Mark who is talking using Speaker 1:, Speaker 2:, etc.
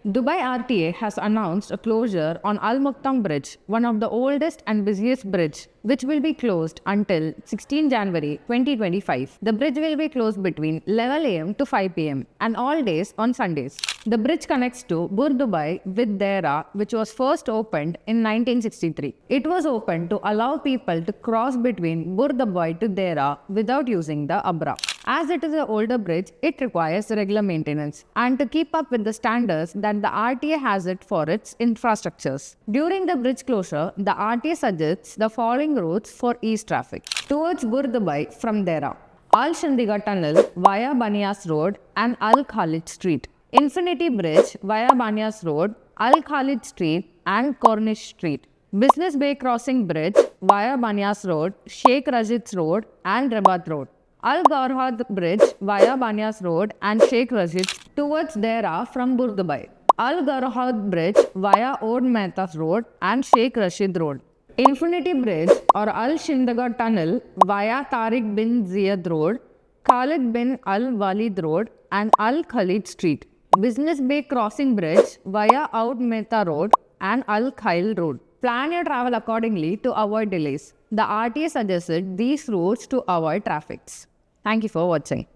Speaker 1: Dubai RTA has announced a closure on Al Maktoum Bridge, one of the oldest and busiest bridge, which will be closed until 16 January 2025. The bridge will be closed between 11 a.m. to 5 p.m. and all days on Sundays. The bridge connects to Bur Dubai with Deira, which was first opened in 1963. It was opened to allow people to cross between Bur Dubai to Deira without using the Abra. As it is an older bridge, it requires regular maintenance and to keep up with the standards that the RTA has it for its infrastructures. During the bridge closure, the RTA suggests the following routes for east traffic. Towards Bur Dubai from Deira, Al Shindagha Tunnel via Banias Road and Al Khalid Street. Infinity Bridge via Banias Road, Al Khalid Street and Cornish Street. Business Bay Crossing Bridge via Banias Road, Sheikh Rashid's Road and Rabat Road. Al Garhoud Bridge via Banias Road and Sheikh Rashid towards Deira from Bur Dubai. Al Garhoud Bridge via Old Mehtas Road and Sheikh Rashid Road. Infinity Bridge or Al Shindagha Tunnel via Tariq bin Ziyad Road, Khalid bin Al Walid Road and Al Khalid Street. Business Bay Crossing Bridge via Oud Mehta Road and Al Khail Road. Plan your travel accordingly to avoid delays. The RTA suggested these routes to avoid traffics. Thank you for watching.